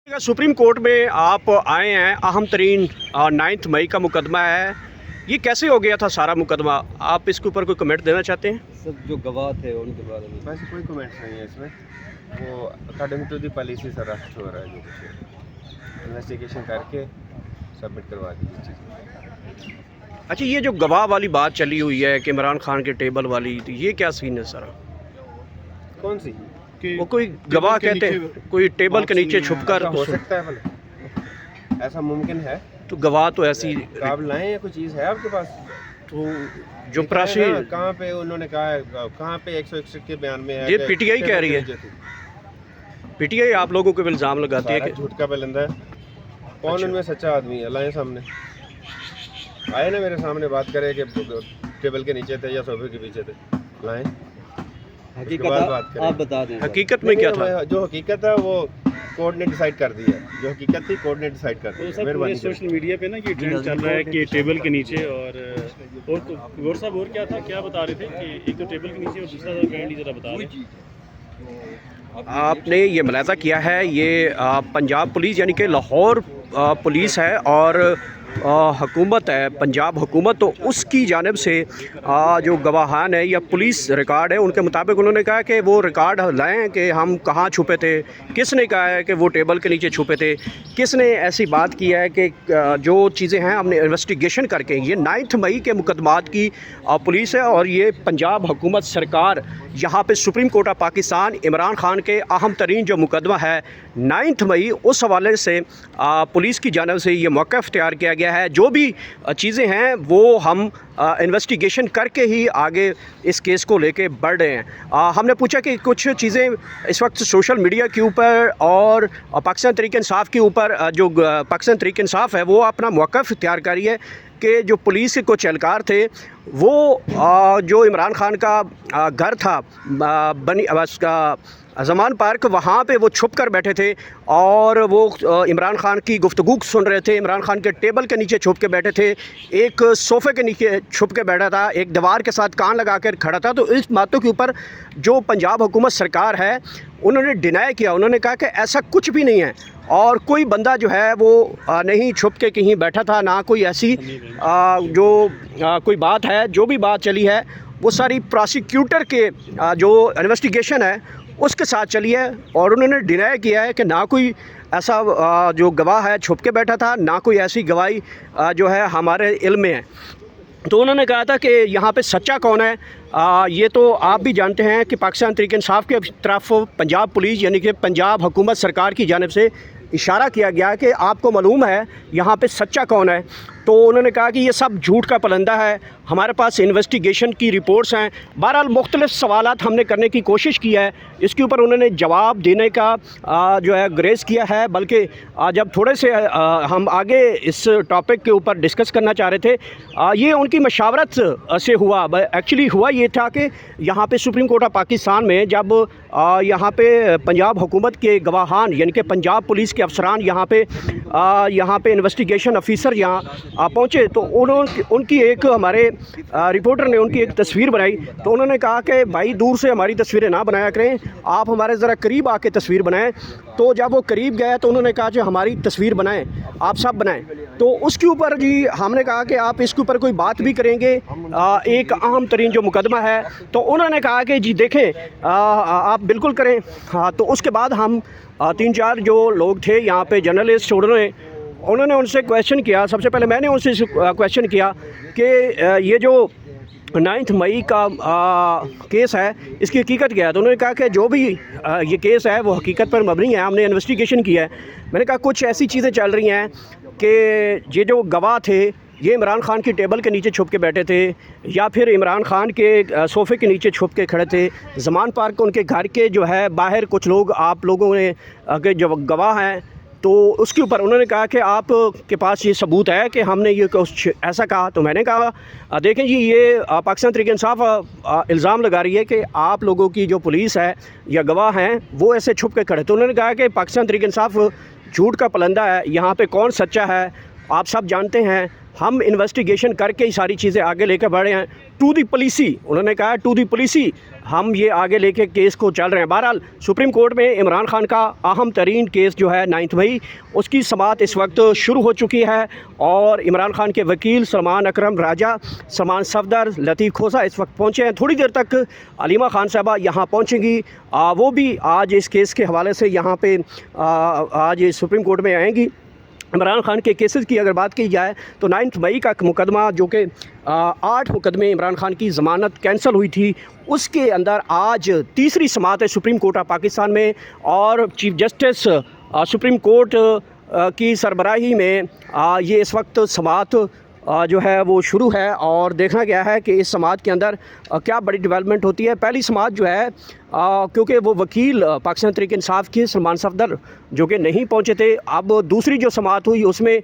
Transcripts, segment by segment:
Supreme court में आप आए हैं, अहम तरीन 9 मई का मुकदमा है। ये कैसे हो गया था सारा मुकदमा? आप इसके ऊपर कोई कमेंट देना चाहते हैं? सब जो गवाह थे उनके बारे में वैसे कोई कमेंट्स नहीं है इसमें। वो according to the policy sir arrest हो रहा है, जो कुछ इन्वेस्टिगेशन करके सबमिट करवा दी चीज़। अच्छा, ये जो गवाह वाली बात चली हुई है कि इमरान खान के टेबल वाली, तो ये क्या सीन है सर? कौन सी? वो कोई गवाह कहते हैं कोई टेबल के नीचे छुपकर हो सकता है भले, ऐसा मुमकिन है। तो गवाह तो ऐसी काबिल लाएं या कोई चीज़ है आपके पास? तो जो प्रासी कहाँ पे उन्होंने कहा है, कहाँ पे 161 के बयान में है? ये पीटीआई कह रही है। पीटीआई आप लोगों को इल्ज़ाम लगाती है कि झूठ का बुलंदा है। कौन अच्छा। उनमें सच्चा आदमी है? लाएं सामने, आए ना मेरे सामने बात करे कि टेबल के नीचे थे या सोफे के पीछे थे। लाएं, हकीकत बात करें। आप बता दें। हकीकत में क्या था? जो हकीकत है वो कोर्ट ने डिसाइड कर दी है। जो हकीकत थी कोर्ट ने डिसाइड कर दी है। मेहरबानी सोशल मीडिया पे ना ये ट्रेंड चल रहा है कि टेबल के नीचे और तो गौर साहब और क्या था, क्या बता रहे थे कि एक तो टेबल के नीचे और दूसरा अपेरेंटली ज़रा बता रहे हैं। आपने ये मुलाहजा किया है, ये पंजाब पुलिस यानी कि लाहौर पुलिस है और हुकूमत है, पंजाब हुकूमत, तो उसकी जानिब से जो गवाहान है या पुलिस रिकॉर्ड है उनके मुताबिक उन्होंने कहा कि वो रिकॉर्ड लाएं कि हम कहाँ छुपे थे, किसने कहा है कि वो टेबल के नीचे छुपे थे, किसने ऐसी बात की है कि जो चीज़ें हैं हमने इन्वेस्टिगेशन करके। ये 9 मई के मुकदमात की पुलिस है और ये पंजाब हुकूमत सरकार यहाँ पे supreme court of Pakistan Imran Khan के अहम तरीन जो मुकदमा है 9 मई, उस हवाले से पुलिस की जानिब से ये मौक़ा इख्तियार किया गया है। जो भी चीज़ें हैं वो हम इन्वेस्टिगेशन करके ही आगे इस केस को लेके बढ़ रहे हैं। हमने पूछा कि कुछ चीज़ें इस वक्त सोशल मीडिया के ऊपर और पाकिस्तान तहरीक इंसाफ के ऊपर, जो पाकिस्तान तहरीक इंसाफ है वो अपना मौक़ा इख्तियार करी है कि जो पुलिस के कुछ एहलकार थे वो जो इमरान खान का घर था बनी उसका ज़मान पार्क, वहाँ पे वो छुप कर बैठे थे और वो इमरान खान की गुफ्तगू सुन रहे थे। इमरान खान के टेबल के नीचे छुप के बैठे थे, एक सोफ़े के नीचे छुप के बैठा था, एक दीवार के साथ कान लगा कर खड़ा था। तो इस बातों के ऊपर जो पंजाब हुकूमत सरकार है उन्होंने डिनाई किया, उन्होंने कहा कि ऐसा कुछ भी नहीं है और कोई बंदा जो है वो नहीं छुप के कहीं बैठा था, ना कोई ऐसी कोई बात है। जो भी बात चली है वो सारी प्रोसिक्यूटर के जो इन्वेस्टिगेशन है उसके साथ चली है और उन्होंने डिनाई किया है कि ना कोई ऐसा जो गवाह है छुप के बैठा था, ना कोई ऐसी गवाही जो है हमारे इल्म में है। तो उन्होंने कहा था कि यहाँ पे सच्चा कौन है, ये तो आप भी जानते हैं कि पाकिस्तान तहरीक इंसाफ के तरफ पंजाब पुलिस यानी कि पंजाब हुकूमत सरकार की जानिब से इशारा किया गया कि आपको मालूम है यहाँ पे सच्चा कौन है। तो उन्होंने कहा कि ये सब झूठ का पलंदा है, हमारे पास इन्वेस्टिगेशन की रिपोर्ट्स हैं। बहरहाल मुख्तलिफ सवालात हमने करने की कोशिश की है, इसके ऊपर उन्होंने जवाब देने का जो है ग्रेस किया है। बल्कि जब थोड़े से हम आगे इस टॉपिक के ऊपर डिस्कस करना चाह रहे थे, ये उनकी मशावरत से हुआ। एक्चुअली हुआ ये था कि यहाँ पे सुप्रीम कोर्ट ऑफ पाकिस्तान में जब यहाँ पे पंजाब हुकूमत के गवाहान यानी कि पंजाब पुलिस के अफसरान यहाँ पे इन्वेस्टिगेशन ऑफिसर यहाँ पहुँचे तो उनकी एक हमारे रिपोर्टर ने उनकी एक तस्वीर बनाई। तो उन्होंने कहा कि भाई दूर से हमारी तस्वीरें ना बनाया करें, आप हमारे ज़रा करीब आके तस्वीर बनाएं। तो जब वो करीब गए तो उन्होंने कहा कि हमारी तस्वीर बनाएं, आप सब बनाएं। तो उसके ऊपर जी हमने कहा कि आप इसके ऊपर कोई बात भी करेंगे, एक अहम तरीन जो मुकदमा है। तो उन्होंने कहा कि जी देखें आप बिल्कुल करें। हाँ, तो उसके बाद हम 3-4 जो लोग थे यहाँ पे जर्नलिस्ट, उन्होंने उनसे क्वेश्चन किया। सबसे पहले मैंने उनसे क्वेश्चन किया कि ये जो 9 मई का केस है इसकी हकीकत क्या है। तो उन्होंने कहा कि जो भी ये केस है वो हकीकत पर मबनी है, हमने इन्वेस्टिगेशन किया है। मैंने कहा कुछ ऐसी चीज़ें चल रही हैं कि ये जो गवाह थे ये इमरान खान की टेबल के नीचे छुप के बैठे थे या फिर इमरान खान के सोफ़े के नीचे छुप के खड़े थे। ज़मान पार्क उनके घर के जो है बाहर कुछ लोग आप लोगों ने के जो गवाह हैं, तो उसके ऊपर उन्होंने कहा कि आप के पास ये सबूत है कि हमने ये कुछ ऐसा कहा। तो मैंने कहा देखें जी, ये पाकिस्तान तहरीक इंसाफ इल्ज़ाम लगा रही है कि आप लोगों की जो पुलिस है या गवाह हैं वो ऐसे छुप के खड़े। तो उन्होंने कहा कि पाकिस्तान तहरीक इंसाफ झूठ का पलंदा है, यहाँ पे कौन सच्चा है आप सब जानते हैं। हम इन्वेस्टिगेशन करके ही सारी चीज़ें आगे लेकर बढ़े हैं टू दी पुलिसी। उन्होंने कहा टू दी पुलिसी हम ये आगे लेके केस को चल रहे हैं। बहरहाल सुप्रीम कोर्ट में इमरान खान का अहम तरीन केस जो है 9 मई, उसकी समाअत इस वक्त शुरू हो चुकी है और इमरान खान के वकील सलमान अकरम राजा, सलमान सफदर, लतीफ़ खोसा इस वक्त पहुँचे हैं। थोड़ी देर तक अलीमा खान साहबा यहाँ पहुँचेंगी, वो भी आज इस केस के हवाले से यहाँ पे आज सुप्रीम कोर्ट में आएंगी। इमरान खान के केसेस की अगर बात की जाए तो 9 मई का मुकदमा, जो कि 8 मुकदमे इमरान खान की ज़मानत कैंसिल हुई थी, उसके अंदर आज तीसरी समाअत है सुप्रीम कोर्ट ऑफ पाकिस्तान में और चीफ जस्टिस सुप्रीम कोर्ट की सरबराही में ये इस वक्त समाअत जो है वो शुरू है और देखना गया है कि इस समाअत के अंदर क्या बड़ी डेवलपमेंट होती है। पहली समाअत जो है क्योंकि वो वकील पाकिस्तान तहरीक इंसाफ के सलमान सफदर जो कि नहीं पहुंचे थे, अब दूसरी जो समाअत हुई उसमें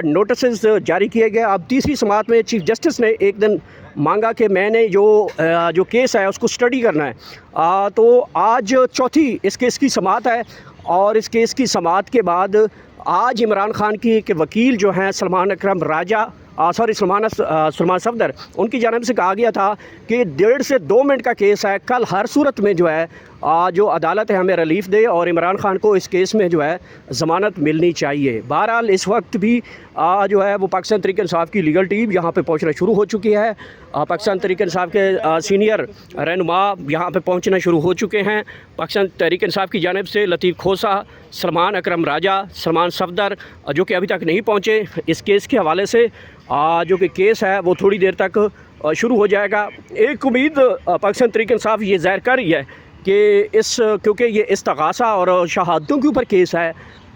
नोटिस जारी किए गए। अब तीसरी समाअत में चीफ जस्टिस ने एक दिन मांगा कि मैंने जो केस है उसको स्टडी करना है। तो आज चौथी इस केस की समाअत है और इस केस की समाअत के बाद आज इमरान खान की के वकील जो हैं सलमान अकरम राजा सलमान सफदर, उनकी जानिब से कहा गया था कि 1.5 से 2 मिनट का केस है, कल हर सूरत में जो है जो अदालत है हमें रिलीफ दे और इमरान खान को इस केस में जो है ज़मानत मिलनी चाहिए। बहरहाल इस वक्त भी जो है वो पाकिस्तान तहरीक इंसाफ की लीगल टीम यहाँ पे पहुँचना शुरू हो चुकी है। पाकिस्तान तहरीक इंसाफ के सीनियर रहनुमा यहाँ पे पहुँचना शुरू हो चुके हैं। पाकिस्तान तहरीक इंसाफ की जानिब से लतीफ़ खोसा, सलमान अकरम राजा, सलमान सफदर जो कि अभी तक नहीं पहुँचे इस केस के हवाले से, जो कि केस है वो थोड़ी देर तक शुरू हो जाएगा। एक उम्मीद पाकिस्तान तहरीक इंसाफ ये ज़ाहिर कर रही है कि क्योंकि ये इस्तग़ासा और शहादतों के ऊपर केस है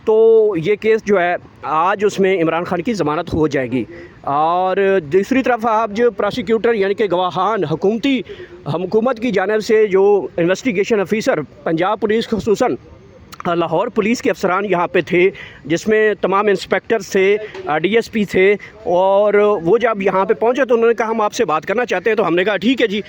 तो ये केस जो है आज उसमें इमरान खान की ज़मानत हो जाएगी। और दूसरी तरफ आप जो प्रोसिक्यूटर यानी कि गवाहान हुकूमत की जानिब से जो इन्वेस्टिगेशन ऑफिसर पंजाब पुलिस खुसूसन लाहौर पुलिस के अफसरान यहाँ पे थे, जिसमें तमाम इंस्पेक्टर्स थे, डीएसपी थे, और वो जब यहाँ पे पहुँचे तो उन्होंने कहा हम आपसे बात करना चाहते हैं। तो हमने कहा ठीक है जी,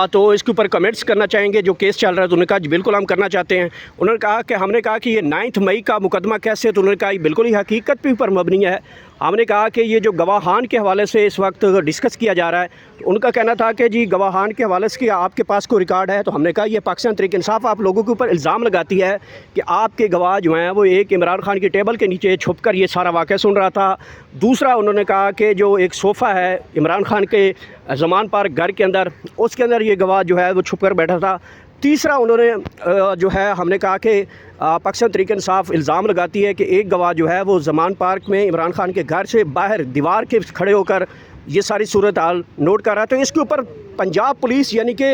तो इसके ऊपर कमेंट्स करना चाहेंगे जो केस चल रहा है। तो उन्होंने कहा जी बिल्कुल हम करना चाहते हैं। उन्होंने कहा कि हमने कहा कि ये 9 मई का मुकदमा कैसे, तो उन्होंने कहा ये बिल्कुल ही हकीकत पे ऊपर मबनी है। हमने कहा कि ये जो गवाहान के हवाले से इस वक्त डिस्कस किया जा रहा है, तो उनका कहना था कि जी गवाहान के हवाले से आपके पास कोई रिकॉर्ड है। तो हमने कहा ये पाकिस्तान तहरीक इंसाफ आप लोगों के ऊपर इल्ज़ाम लगाती है कि आपके गवाह जो हैं वो एक इमरान खान की टेबल के नीचे छुप कर ये सारा वाक़या सुन रहा था। दूसरा उन्होंने कहा कि जो एक सोफ़ा है इमरान खान के ज़मान पार्क घर के अंदर, उसके अंदर ये गवाह जो है वो छुप कर बैठा था। तीसरा उन्होंने जो है हमने कहा कि पाकिस्तान तहरीक इंसाफ इल्ज़ाम लगाती है कि एक गवाह जो है वो ज़मान पार्क में इमरान खान के घर से बाहर दीवार के खड़े होकर ये सारी सूरत हाल नोट कर रहा है। तो इसके ऊपर पंजाब पुलिस यानी कि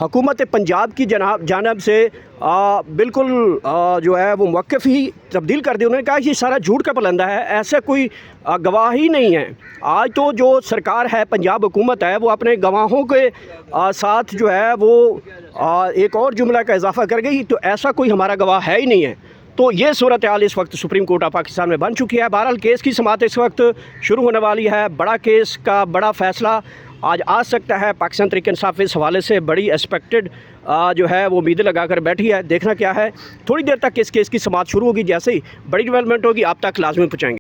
हुकूमत पंजाब की जानिब से बिल्कुल जो है वो मौक़िफ़ ही तब्दील कर दिया। उन्होंने कहा ये सारा झूठ का पलंदा है, ऐसा कोई गवाह ही नहीं है। आज तो जो सरकार है, पंजाब हुकूमत है, वो अपने गवाहों के साथ जो है वो एक और जुमला का इजाफ़ा कर गई, तो ऐसा कोई हमारा गवाह है ही नहीं है। तो ये सूरत हाल इस वक्त सुप्रीम कोर्ट ऑफ पाकिस्तान में बन चुकी है। बहरहाल केस की समाअत इस वक्त शुरू होने वाली है। बड़ा केस का बड़ा फ़ैसला आज आ सकता है। पाकिस्तान तहरीक इंसाफ इस हवाले से बड़ी एक्सपेक्टेड जो है वो उम्मीदें लगा कर बैठी है। देखना क्या है, थोड़ी देर तक इस केस की समाअत शुरू होगी, जैसे ही बड़ी डेवलपमेंट होगी आप तक लाजमी पहुँचाएंगे।